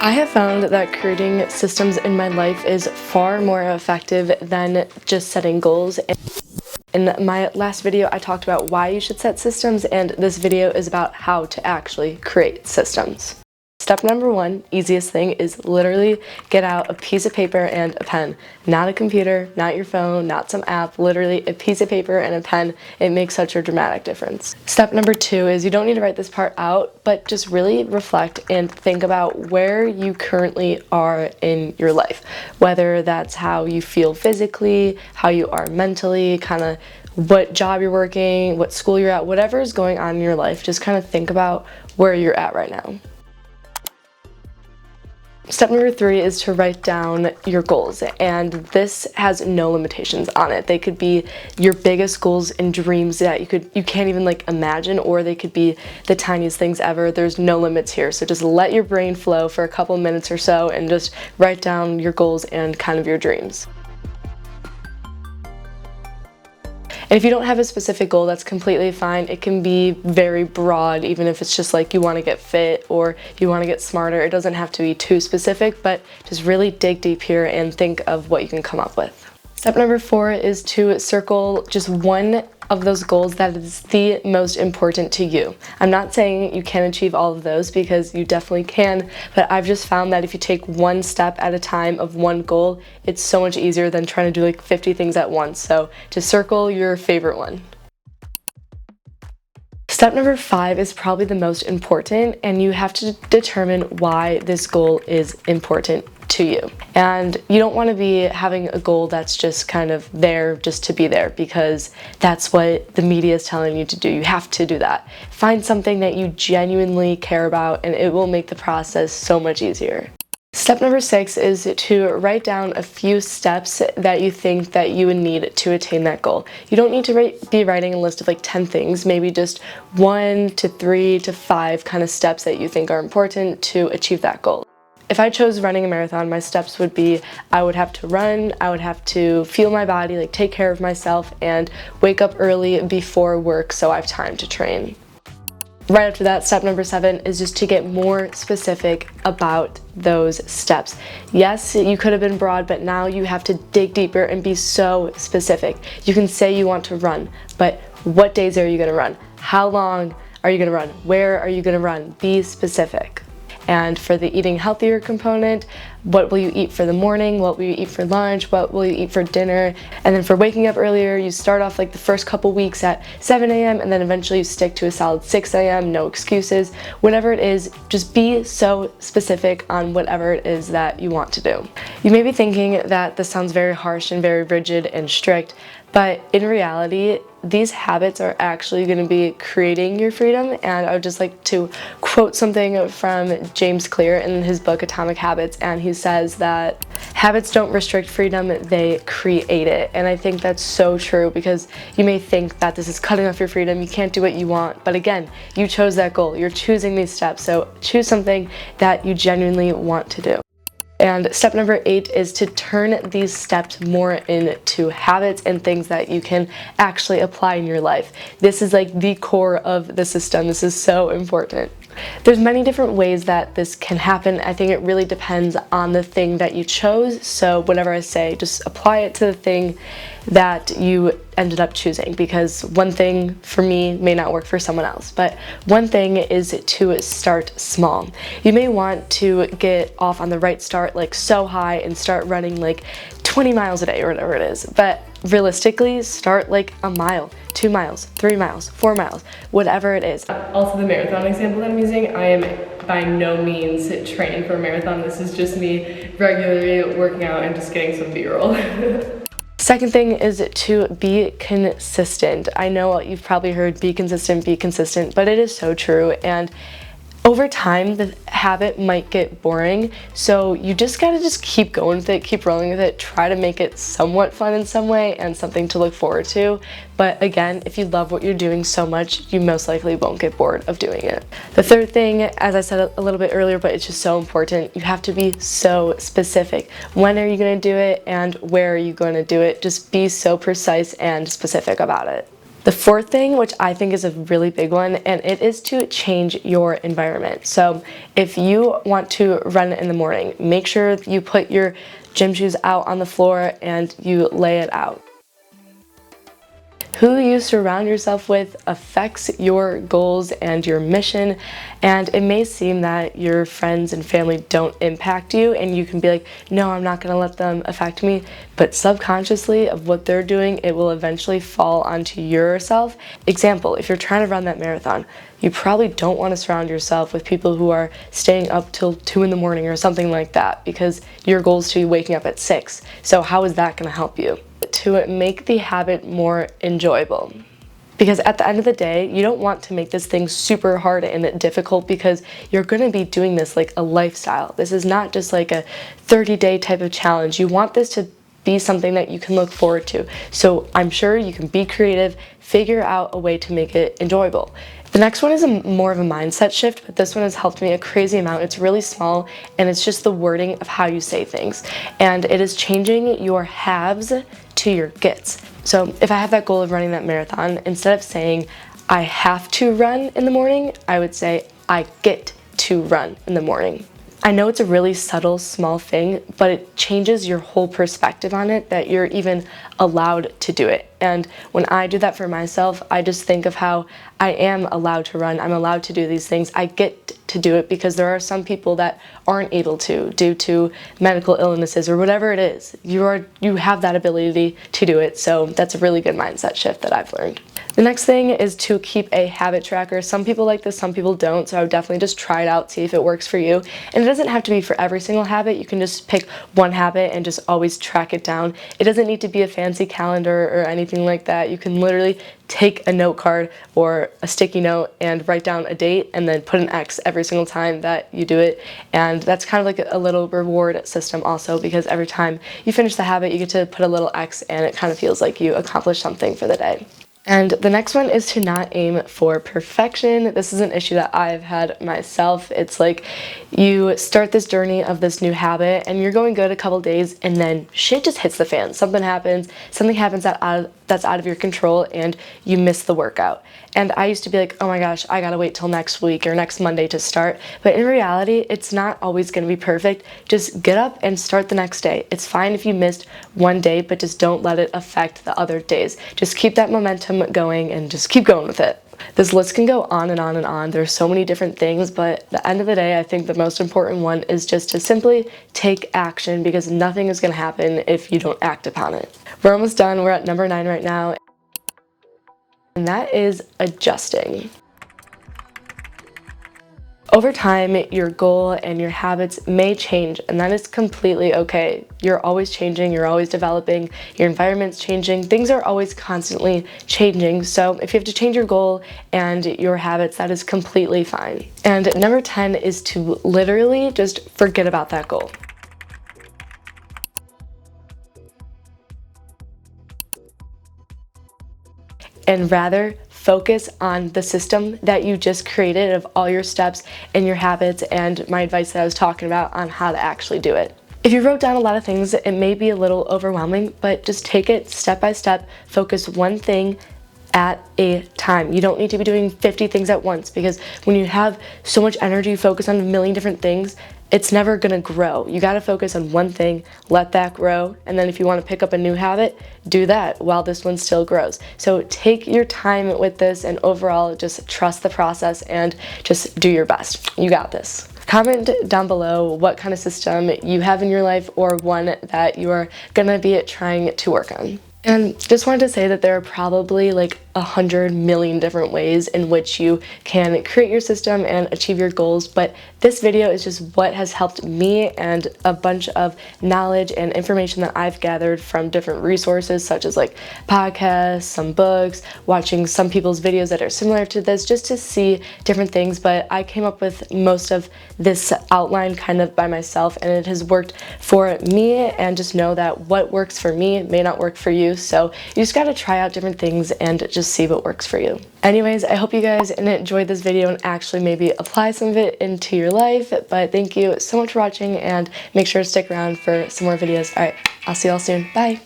I have found that creating systems in my life is far more effective than just setting goals. In my last video, I talked about why you should set systems, and this video is about how to actually create systems. Step number one, easiest thing, is literally get out a piece of paper and a pen. Not a computer, not your phone, not some app, literally a piece of paper and a pen. It makes such a dramatic difference. Step number two is you don't need to write this part out, but just really reflect and think about where you currently are in your life. Whether that's how you feel physically, how you are mentally, kind of what job you're working, what school you're at, whatever is going on in your life, just kind of think about where you're at right now. Step number three is to write down your goals, and this has no limitations on it. They could be your biggest goals and dreams that you can't even imagine, or they could be the tiniest things ever. There's no limits here, so just let your brain flow for a couple minutes or so and just write down your goals and kind of your dreams. And if you don't have a specific goal, that's completely fine. It can be very broad, even if it's just like you want to get fit or you want to get smarter. It doesn't have to be too specific, but just really dig deep here and think of what you can come up with. Step number four is to circle just one of those goals that is the most important to you. I'm not saying you can achieve all of those, because you definitely can, but I've just found that if you take one step at a time of one goal, it's so much easier than trying to do 50 things at once. So just circle your favorite one. Step number five is probably the most important, and you have to determine why this goal is important to you. And you don't want to be having a goal that's just kind of there just to be there, because that's what the media is telling you to do. You have to do that. Find something that you genuinely care about, and it will make the process so much easier. Step number six is to write down a few steps that you think that you would need to attain that goal. You don't need to be writing a list of 10 things, maybe just 1 to 3 to 5 kind of steps that you think are important to achieve that goal. If I chose running a marathon, my steps would be I would have to run, I would have to feel my body, take care of myself, and wake up early before work so I have time to train. Right after that, step number 7 is just to get more specific about those steps. Yes, you could have been broad, but now you have to dig deeper and be so specific. You can say you want to run, but what days are you going to run? How long are you going to run? Where are you going to run? Be specific. And for the eating healthier component, what will you eat for the morning? What will you eat for lunch? What will you eat for dinner? And then for waking up earlier, you start off the first couple weeks at 7 a.m. and then eventually you stick to a solid 6 a.m. No excuses. Whatever it is, just be so specific on whatever it is that you want to do. You may be thinking that this sounds very harsh and very rigid and strict, but in reality, these habits are actually going to be creating your freedom. And I would just like to quote something from James Clear in his book Atomic Habits, and he says that habits don't restrict freedom, they create it. And I think that's so true, because you may think that this is cutting off your freedom, you can't do what you want, but again, you chose that goal, you're choosing these steps, so choose something that you genuinely want to do. And step number 8 is to turn these steps more into habits and things that you can actually apply in your life. This is the core of the system. This is so important. There's many different ways that this can happen. I think it really depends on the thing that you chose. So whatever I say, just apply it to the thing that you ended up choosing, because one thing for me may not work for someone else. But one thing is to start small. You may want to get off on the right start, so high, and start running 20 miles a day or whatever it is. But realistically, start a mile, 2 miles, 3 miles, 4 miles, whatever it is. Also, the marathon example that I'm using, I am by no means training for a marathon. This is just me regularly working out and just getting some B-roll. Second thing is to be consistent. I know you've probably heard be consistent, but it is so true. And over time, the habit might get boring, so you just gotta keep going with it, keep rolling with it, try to make it somewhat fun in some way and something to look forward to. But again, if you love what you're doing so much, you most likely won't get bored of doing it. The third thing, as I said a little bit earlier, but it's just so important, you have to be so specific. When are you gonna do it and where are you gonna do it? Just be so precise and specific about it. The fourth thing, which I think is a really big one, and it is to change your environment. So if you want to run in the morning, make sure you put your gym shoes out on the floor and you lay it out. Who you surround yourself with affects your goals and your mission, and it may seem that your friends and family don't impact you and you can be like, no, I'm not going to let them affect me, but subconsciously of what they're doing, it will eventually fall onto yourself. Example, if you're trying to run that marathon, you probably don't want to surround yourself with people who are staying up till 2 in the morning or something like that, because your goal is to be waking up at 6. So how is that going to help you? To make the habit more enjoyable. Because at the end of the day, you don't want to make this thing super hard and difficult, because you're going to be doing this like a lifestyle. This is not just like a 30-day type of challenge. You want this to be something that you can look forward to. So I'm sure you can be creative, figure out a way to make it enjoyable. The next one is more of a mindset shift, but this one has helped me a crazy amount. It's really small, and it's just the wording of how you say things. And it is changing your haves to your gets. So if I have that goal of running that marathon, instead of saying I have to run in the morning, I would say I get to run in the morning. I know it's a really subtle, small thing, but it changes your whole perspective on it, that you're even allowed to do it. And when I do that for myself, I just think of how I am allowed to run, I'm allowed to do these things, I get to do it, because there are some people that aren't able to due to medical illnesses or whatever it is. You have that ability to do it, so that's a really good mindset shift that I've learned. The next thing is to keep a habit tracker. Some people like this, some people don't, so I would definitely just try it out, see if it works for you. And it doesn't have to be for every single habit. You can just pick one habit and just always track it down. It doesn't need to be a fancy calendar or anything like that. You can literally take a note card or a sticky note and write down a date and then put an X every single time that you do it. And that's kind of like a little reward system also, because every time you finish the habit, you get to put a little X, and it kind of feels like you accomplished something for the day. And the next one is to not aim for perfection. This is an issue that I've had myself. It's like you start this journey of this new habit and you're going good a couple days, and then shit just hits the fan. Something happens that's out of your control, and you miss the workout. And I used to be like, oh my gosh, I gotta wait till next week or next Monday to start. But in reality, it's not always gonna be perfect. Just get up and start the next day. It's fine if you missed one day, but just don't let it affect the other days. Just keep that momentum going and just keep going with it. This list can go on and on and on. There's so many different things, but at the end of the day, I think the most important one is just to simply take action, because nothing is gonna happen if you don't act upon it. We're almost done. We're at number 9 right now, and that is adjusting. Over time, your goal and your habits may change, and that is completely okay. You're always changing, you're always developing, your environment's changing, things are always constantly changing. So if you have to change your goal and your habits, that is completely fine. And number 10 is to literally just forget about that goal. And rather focus on the system that you just created of all your steps and your habits, and my advice that I was talking about on how to actually do it. If you wrote down a lot of things, it may be a little overwhelming, but just take it step by step, focus one thing at a time. You don't need to be doing 50 things at once, because when you have so much energy focused on a million different things, it's never gonna grow. You gotta focus on one thing, let that grow, and then if you wanna pick up a new habit, do that while this one still grows. So take your time with this, and overall just trust the process and just do your best. You got this. Comment down below what kind of system you have in your life, or one that you are gonna be trying to work on. And just wanted to say that there are probably like 100 million different ways in which you can create your system and achieve your goals, but this video is just what has helped me and a bunch of knowledge and information that I've gathered from different resources, such as like podcasts, some books, watching some people's videos that are similar to this, just to see different things. But I came up with most of this outline kind of by myself, and it has worked for me, and just know that what works for me may not work for you. So you just got to try out different things and just see what works for you. Anyways, I hope you guys enjoyed this video and actually maybe apply some of it into your life. But thank you so much for watching, and make sure to stick around for some more videos. All right, I'll see you all soon. Bye.